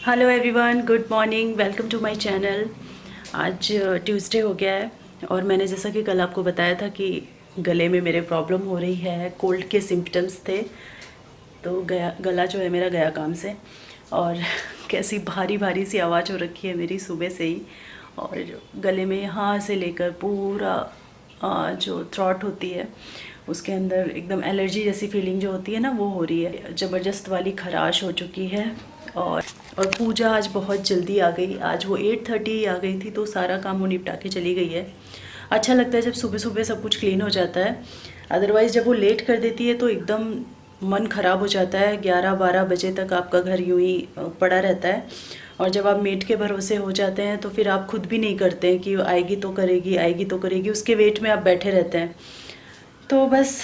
Hello everyone, good morning, welcome to my channel. आज Tuesday हो गया है और मैंने जैसा कि कल आपको बताया था कि गले में मेरे प्रॉब्लम हो रही है, कोल्ड के सिम्पटम्स थे। तो गला जो है मेरा गया काम से, और कैसी भारी भारी सी आवाज़ हो रखी है मेरी सुबह से ही। और गले में यहाँ से लेकर पूरा जो थ्रॉट होती है उसके अंदर एकदम एलर्जी जैसी फीलिंग जो होती है ना, वो हो रही है। ज़बरदस्त वाली खराश हो चुकी है। और पूजा आज बहुत जल्दी आ गई। आज वो 8:30 आ गई थी, तो सारा काम वो निपटा के चली गई है। अच्छा लगता है जब सुबह सुबह सब कुछ क्लीन हो जाता है। अदरवाइज़ जब वो लेट कर देती है तो एकदम मन ख़राब हो जाता है। 11-12 बजे तक आपका घर यूं ही पड़ा रहता है। और जब आप मेड के भरोसे हो जाते हैं तो फिर आप खुद भी नहीं करते हैं कि आएगी तो करेगी, आएगी तो करेगी, उसके वेट में आप बैठे रहते हैं। तो बस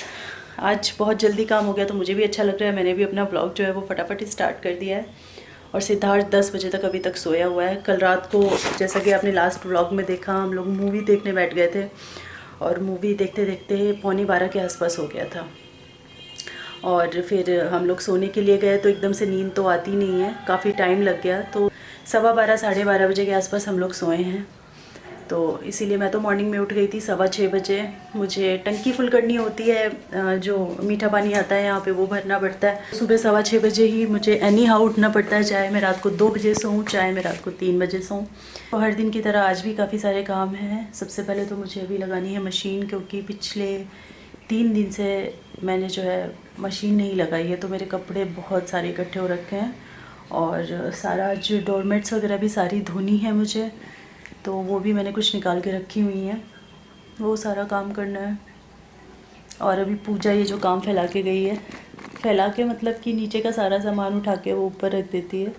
आज बहुत जल्दी काम हो गया, तो मुझे भी अच्छा लग रहा है। मैंने भी अपना ब्लॉग जो है वो फटाफट स्टार्ट कर दिया है। और सिद्धार्थ 10 बजे तक अभी तक सोया हुआ है। कल रात को जैसा कि आपने लास्ट व्लॉग में देखा, हम लोग मूवी देखने बैठ गए थे और मूवी देखते देखते 11:45 के आसपास हो गया था। और फिर हम लोग सोने के लिए गए तो एकदम से नींद तो आती नहीं है, काफ़ी टाइम लग गया। तो 12:15 12:30 बजे के आसपास हम लोग सोए हैं। तो इसीलिए मैं तो मॉर्निंग में उठ गई थी 6:15 बजे। मुझे टंकी फुल करनी होती है, जो मीठा पानी आता है यहाँ पे वो भरना पड़ता है। सुबह 6:15 बजे ही मुझे एनी हाउ उठना पड़ता है, चाहे मैं रात को 2 बजे सोऊं, चाहे मैं रात को 3 बजे सोऊं। तो हर दिन की तरह आज भी काफ़ी सारे काम हैं। सबसे पहले तो मुझे अभी लगानी है मशीन, क्योंकि पिछले 3 दिन से मैंने जो है मशीन नहीं लगाई है, तो मेरे कपड़े बहुत सारे इकट्ठे हो रखे हैं। और सारा जो डोरमेट्स वगैरह भी सारी धोनी है मुझे, तो वो भी मैंने कुछ निकाल के रखी हुई हैं, वो सारा काम करना है। और अभी पूजा ये जो काम फैला के गई है, फैला के मतलब कि नीचे का सारा सामान उठा के वो ऊपर रख देती है,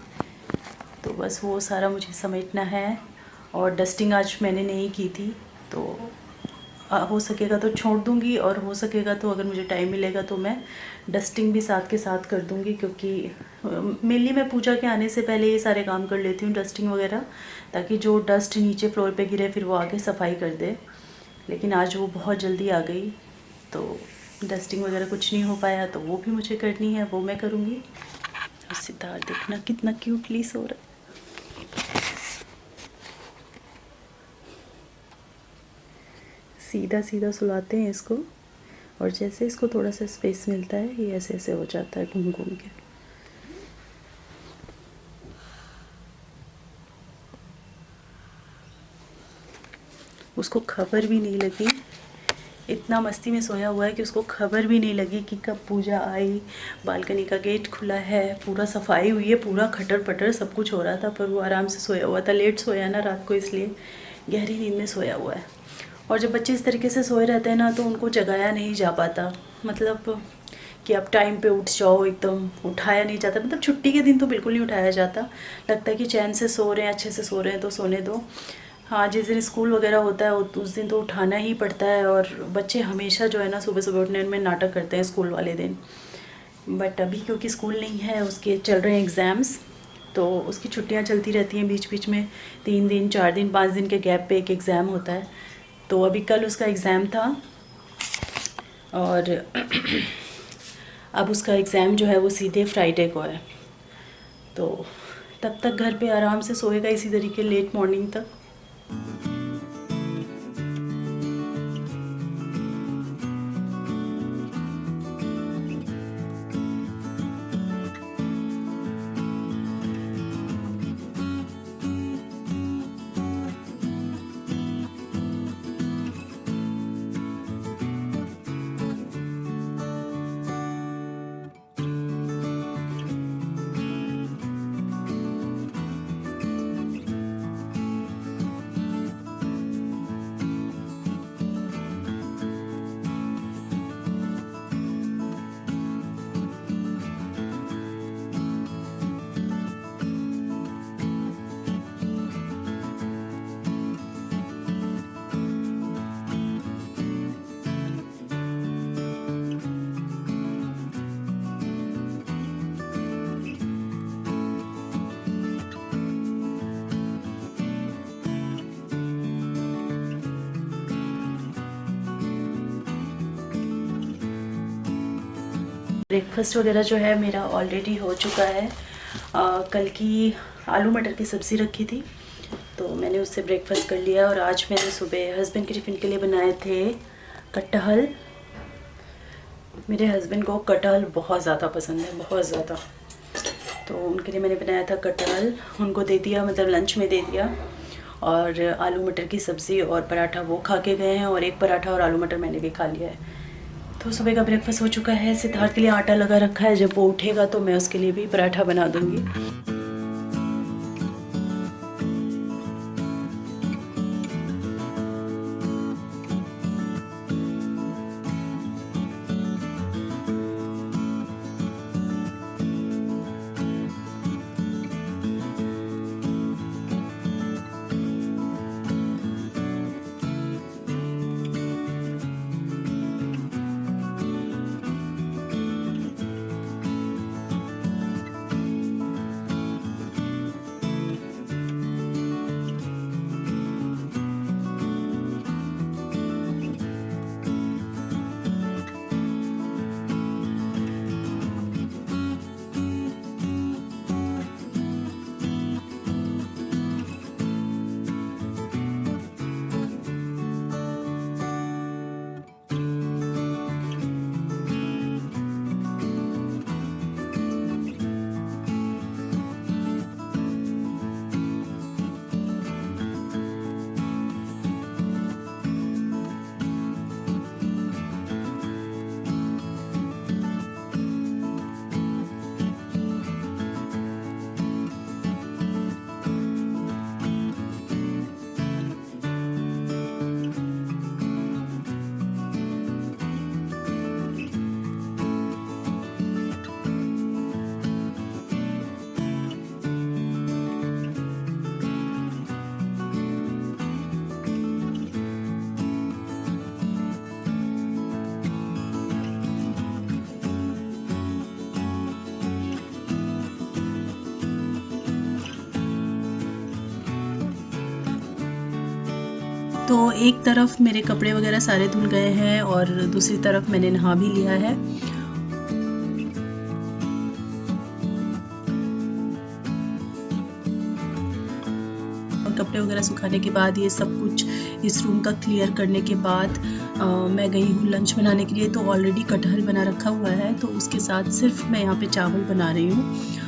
तो बस वो सारा मुझे समेटना है। और डस्टिंग आज मैंने नहीं की थी, तो हो सकेगा तो छोड़ दूँगी, और हो सकेगा तो अगर मुझे टाइम मिलेगा तो मैं डस्टिंग भी साथ के साथ कर दूँगी। क्योंकि मेनली मैं पूजा के आने से पहले ये सारे काम कर लेती हूँ, डस्टिंग वगैरह, ताकि जो डस्ट नीचे फ्लोर पे गिरे फिर वो आके सफाई कर दे। लेकिन आज वो बहुत जल्दी आ गई, तो डस्टिंग वगैरह कुछ नहीं हो पाया, तो वो भी मुझे करनी है, वो मैं करूँगी। और सिद्धार्थ देखना कितना क्यूटली सो रहा है। सीधा सीधा सुलाते हैं इसको, और जैसे इसको थोड़ा सा स्पेस मिलता है ये ऐसे ऐसे हो जाता है घूम घूम के। उसको खबर भी नहीं लगी, इतना मस्ती में सोया हुआ है कि उसको खबर भी नहीं लगी कि कब पूजा आई। बालकनी का गेट खुला है, पूरा सफाई हुई है, पूरा खटर पटर सब कुछ हो रहा था, पर वो आराम से सोया हुआ था। लेट सोया ना रात को, इसलिए गहरी नींद में सोया हुआ है। और जब बच्चे इस तरीके से सोए रहते हैं ना, तो उनको जगाया नहीं जा पाता, मतलब कि आप टाइम पे उठ जाओ, एकदम उठाया नहीं जाता। मतलब छुट्टी के दिन तो बिल्कुल नहीं उठाया जाता, लगता है कि चैन से सो रहे हैं, अच्छे से सो रहे हैं तो सोने दो। हाँ, जिस दिन स्कूल वगैरह होता है उस दिन तो उठाना ही पड़ता है। और बच्चे हमेशा जो है ना सुबह सुबह उठने में नाटक करते हैं स्कूल वाले दिन। बट अभी क्योंकि स्कूल नहीं है, उसके चल रहे हैं एग्ज़ाम्स, तो उसकी छुट्टियां चलती रहती हैं बीच बीच में। 3 दिन 4 दिन 5 दिन के गैप पे एक एग्ज़ाम होता है। तो अभी कल उसका एग्ज़ाम था, और अब उसका एग्ज़ाम जो है वो सीधे फ्राइडे को है। तो तब तक घर पे आराम से सोएगा इसी तरीके लेट मॉर्निंग तक। ब्रेकफास्ट वगैरह जो है मेरा ऑलरेडी हो चुका है। कल की आलू मटर की सब्ज़ी रखी थी, तो मैंने उससे ब्रेकफास्ट कर लिया। और आज मैंने सुबह हस्बैंड के टिफ़िन के लिए बनाए थे कटहल। मेरे हस्बैंड को कटहल बहुत ज़्यादा पसंद है, बहुत ज़्यादा। तो उनके लिए मैंने बनाया था कटहल, उनको दे दिया, मतलब लंच में दे दिया। और आलू मटर की सब्ज़ी और पराठा वो खा के गए हैं, और एक पराठा और आलू मटर मैंने भी खा लिया है। तो सुबह का ब्रेकफास्ट हो चुका है। सिद्धार्थ के लिए आटा लगा रखा है, जब वो उठेगा तो मैं उसके लिए भी पराठा बना दूँगी। तो एक तरफ मेरे कपड़े वगैरह सारे धुल गए हैं और दूसरी तरफ मैंने नहा भी लिया है। और कपड़े वगैरह सुखाने के बाद ये सब कुछ इस रूम का क्लियर करने के बाद मैं गई हूँ लंच बनाने के लिए। तो ऑलरेडी कटहल बना रखा हुआ है, तो उसके साथ सिर्फ मैं यहाँ पे चावल बना रही हूँ।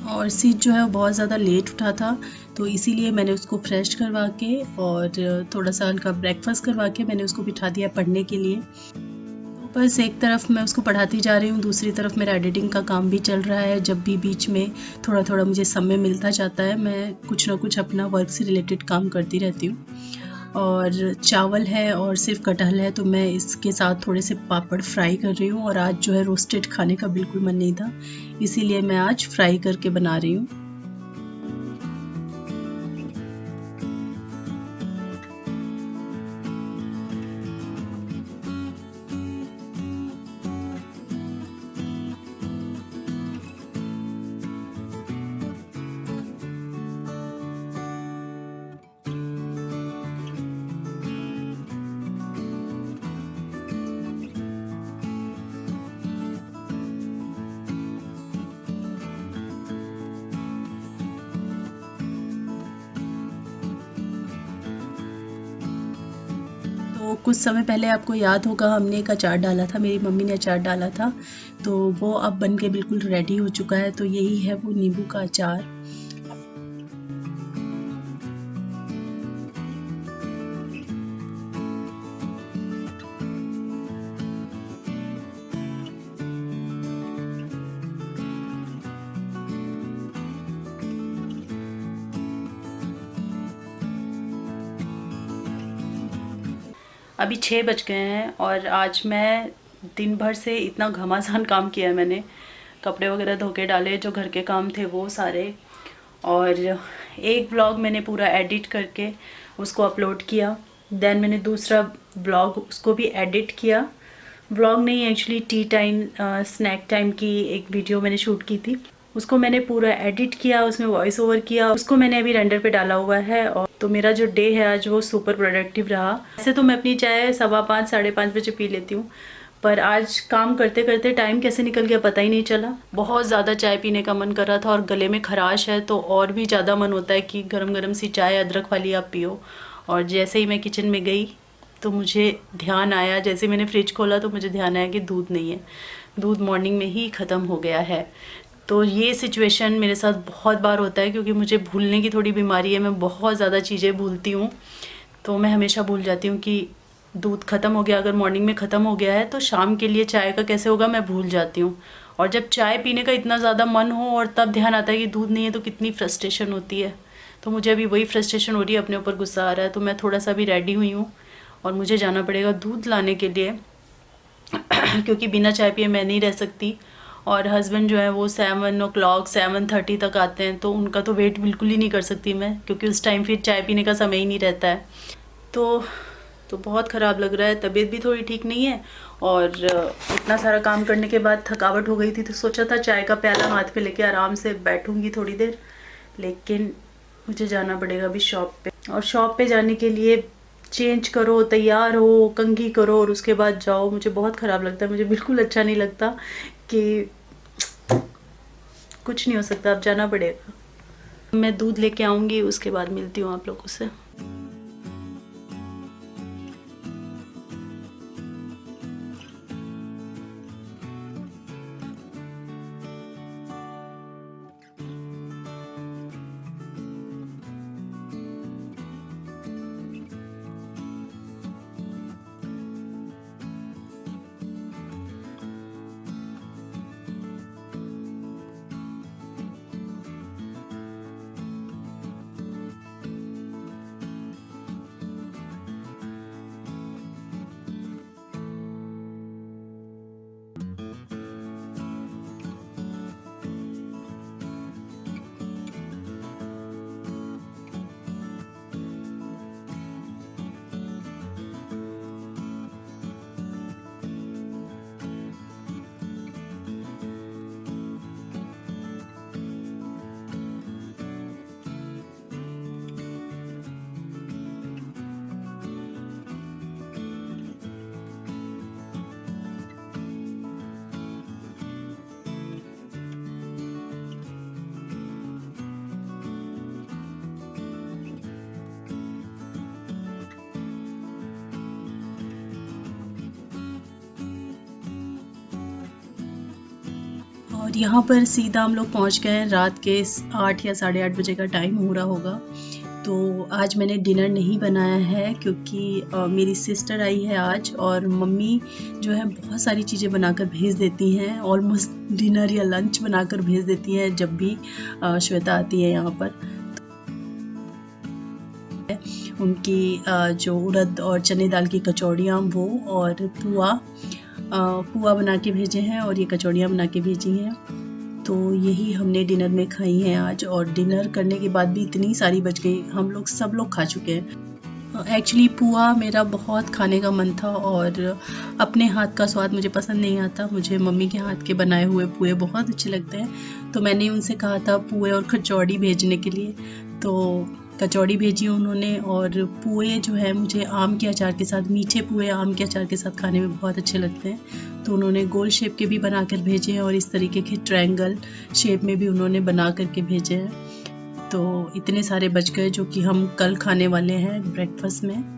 और सीट जो है वो बहुत ज़्यादा लेट उठा था, तो इसीलिए मैंने उसको फ्रेश करवा के और थोड़ा सा हल्का ब्रेकफास्ट करवा के मैंने उसको बिठा दिया पढ़ने के लिए। तो बस एक तरफ मैं उसको पढ़ाती जा रही हूँ, दूसरी तरफ मेरा एडिटिंग का काम भी चल रहा है। जब भी बीच में थोड़ा थोड़ा मुझे समय मिलता जाता है, मैं कुछ ना कुछ अपना वर्क से रिलेटेड काम करती रहती हूँ। और चावल है और सिर्फ कटहल है, तो मैं इसके साथ थोड़े से पापड़ फ्राई कर रही हूँ। और आज जो है रोस्टेड खाने का बिल्कुल मन नहीं था, इसीलिए मैं आज फ्राई करके बना रही हूँ। तो कुछ समय पहले आपको याद होगा हमने एक अचार डाला था, मेरी मम्मी ने अचार डाला था, तो वो अब बन के बिल्कुल रेडी हो चुका है। तो यही है वो नींबू का अचार। अभी 6 बज गए हैं और आज मैं दिन भर से इतना घमासान काम किया है मैंने। कपड़े वगैरह धो के डाले, जो घर के काम थे वो सारे। और एक ब्लॉग मैंने पूरा एडिट करके उसको अपलोड किया। देन मैंने दूसरा ब्लॉग उसको भी एडिट किया। ब्लॉग नहीं, actually tea time snack time की एक वीडियो मैंने शूट की थी, उसको मैंने पूरा एडिट किया, उसमें वॉइस ओवर किया, उसको मैंने अभी रेंडर पे डाला हुआ है। और तो मेरा जो डे है आज वो सुपर प्रोडक्टिव रहा। ऐसे तो मैं अपनी चाय 5:15 5:30 बजे पी लेती हूँ, पर आज काम करते करते टाइम कैसे निकल गया पता ही नहीं चला। बहुत ज़्यादा चाय पीने का मन कर रहा था और गले में खराश है तो और भी ज़्यादा मन होता है कि गरम गरम सी चाय अदरक वाली आप पियो। और जैसे ही मैं किचन में गई तो मुझे ध्यान आया, जैसे मैंने फ्रिज खोला तो मुझे ध्यान आया कि दूध नहीं है, दूध मॉर्निंग में ही ख़त्म हो गया है। तो ये सिचुएशन मेरे साथ बहुत बार होता है क्योंकि मुझे भूलने की थोड़ी बीमारी है, मैं बहुत ज़्यादा चीज़ें भूलती हूँ। तो मैं हमेशा भूल जाती हूँ कि दूध ख़त्म हो गया, अगर मॉर्निंग में ख़त्म हो गया है तो शाम के लिए चाय का कैसे होगा, मैं भूल जाती हूँ। और जब चाय पीने का इतना ज़्यादा मन हो और तब ध्यान आता है कि दूध नहीं है तो कितनी फ्रस्ट्रेशन होती है। तो मुझे अभी वही फ्रस्ट्रेशन हो रही है, अपने ऊपर गुस्सा आ रहा है। तो मैं थोड़ा सा भी रेडी हुई हूँ और मुझे जाना पड़ेगा दूध लाने के लिए क्योंकि बिना चाय पिए मैं नहीं रह सकती। और हस्बैंड जो है वो 7 o'clock 7:30 तक आते हैं, तो उनका तो वेट बिल्कुल ही नहीं कर सकती मैं, क्योंकि उस टाइम फिर चाय पीने का समय ही नहीं रहता है। तो बहुत ख़राब लग रहा है, तबीयत भी थोड़ी ठीक नहीं है और इतना सारा काम करने के बाद थकावट हो गई थी। तो सोचा था चाय का प्याला हाथ पे लेके आराम से बैठूंगी थोड़ी देर, लेकिन मुझे जाना पड़ेगा अभी शॉप पे। और शॉप पे जाने के लिए चेंज करो, तैयार हो, कंघी करो और उसके बाद जाओ। मुझे बहुत ख़राब लगता है, मुझे बिल्कुल अच्छा नहीं लगता कि कुछ नहीं हो सकता, अब जाना पड़ेगा। मैं दूध लेके आऊँगी, उसके बाद मिलती हूँ आप लोगों से। और यहाँ पर सीधा हम लोग पहुँच गए हैं, रात के 8 या 8:30 बजे का टाइम हो रहा होगा। तो आज मैंने डिनर नहीं बनाया है क्योंकि मेरी सिस्टर आई है आज, और मम्मी जो है बहुत सारी चीज़ें बनाकर भेज देती हैं, ऑलमोस्ट डिनर या लंच बनाकर भेज देती हैं जब भी श्वेता आती है यहाँ पर। उनकी जो उड़द और चने दाल की कचौड़ियाँ वो और पुआ बना के भेजे हैं और ये कचौड़ियाँ बना के भेजी हैं। तो यही हमने डिनर में खाई हैं आज, और डिनर करने के बाद भी इतनी सारी बच गई, हम लोग सब लोग खा चुके हैं। एक्चुअली पुआ मेरा बहुत खाने का मन था और अपने हाथ का स्वाद मुझे पसंद नहीं आता, मुझे मम्मी के हाथ के बनाए हुए पुए बहुत अच्छे लगते हैं। तो मैंने उनसे कहा था पुए और कचौड़ी भेजने के लिए, तो कचौड़ी भेजी उन्होंने। और पुए जो है मुझे आम के अचार के साथ, मीठे पुए आम के अचार के साथ खाने में बहुत अच्छे लगते हैं। तो उन्होंने गोल शेप के भी बना कर भेजे हैं और इस तरीके के ट्रायंगल शेप में भी उन्होंने बना करके भेजे हैं। तो इतने सारे बच गए जो कि हम कल खाने वाले हैं ब्रेकफास्ट में।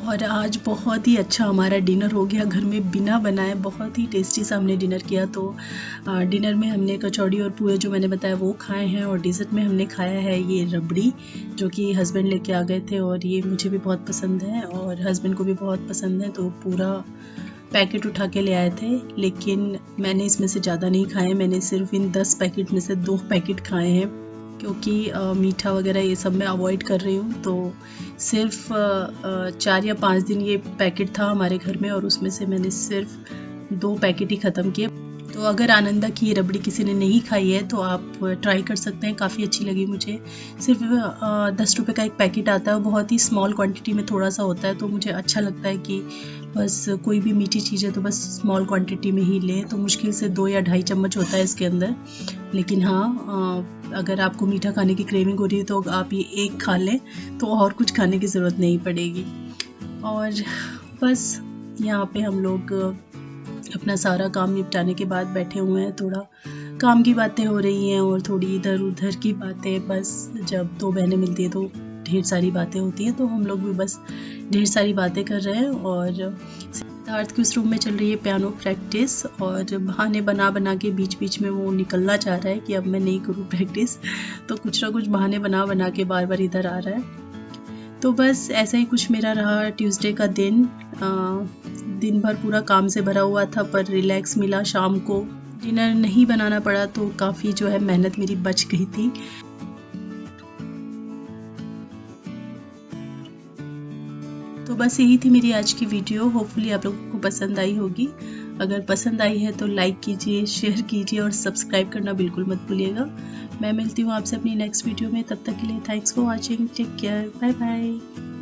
और आज बहुत ही अच्छा हमारा डिनर हो गया घर में, बिना बनाए बहुत ही टेस्टी सा हमने डिनर किया। तो डिनर में हमने कचौड़ी और पुए जो मैंने बताया वो खाए हैं, और डिज़र्ट में हमने खाया है ये रबड़ी जो कि हस्बैंड लेके आ गए थे, और ये मुझे भी बहुत पसंद है और हस्बैंड को भी बहुत पसंद है। तो पूरा पैकेट उठा के ले आए थे, लेकिन मैंने इसमें से ज़्यादा नहीं खाए, मैंने सिर्फ इन 10 पैकेट में से 2 पैकेट खाए हैं क्योंकि मीठा वगैरह ये सब मैं अवॉइड कर रही हूँ। तो सिर्फ 4 या 5 दिन ये पैकेट था हमारे घर में और उसमें से मैंने सिर्फ 2 पैकेट ही ख़त्म किए। तो अगर आनंदा की ये रबड़ी किसी ने नहीं खाई है तो आप ट्राई कर सकते हैं, काफ़ी अच्छी लगी मुझे। सिर्फ 10 रुपये का एक पैकेट आता है, बहुत ही स्मॉल क्वांटिटी में थोड़ा सा होता है, तो मुझे अच्छा लगता है कि बस कोई भी मीठी चीज़ है तो बस स्मॉल क्वांटिटी में ही लें। तो मुश्किल से 2 या ढाई चम्मच होता है इसके अंदर, लेकिन हाँ अगर आपको मीठा खाने की क्रेविंग हो रही है तो आप ये एक खा लें तो और कुछ खाने की ज़रूरत नहीं पड़ेगी। और बस यहाँ पे हम लोग अपना सारा काम निपटाने के बाद बैठे हुए हैं, थोड़ा काम की बातें हो रही हैं और थोड़ी इधर उधर की बातें। बस जब 2 बहनें मिलती हैं तो ढेर सारी बातें होती हैं, तो हम लोग भी बस ढेर सारी बातें कर रहे हैं। और सिद्धार्थ के उस रूम में चल रही है पियानो प्रैक्टिस, और बहाने बना बना के बीच बीच में वो निकलना चाह रहा है कि अब मैं नहीं करूँ प्रैक्टिस, तो कुछ ना कुछ बहाने बना बना के बार बार इधर आ रहा है। तो बस ऐसा ही कुछ मेरा रहा ट्यूसडे का दिन। दिन भर पूरा काम से भरा हुआ था, पर रिलैक्स मिला शाम को। डिनर नहीं बनाना पड़ा तो काफ़ी जो है मेहनत मेरी बच गई थी। तो बस यही थी मेरी आज की वीडियो, होपफुली आप लोगों को पसंद आई होगी। अगर पसंद आई है तो लाइक कीजिए, शेयर कीजिए और सब्सक्राइब करना बिल्कुल मत भूलिएगा। मैं मिलती हूँ आपसे अपनी नेक्स्ट वीडियो में, तब तक के लिए thanks for watching, take care, bye bye.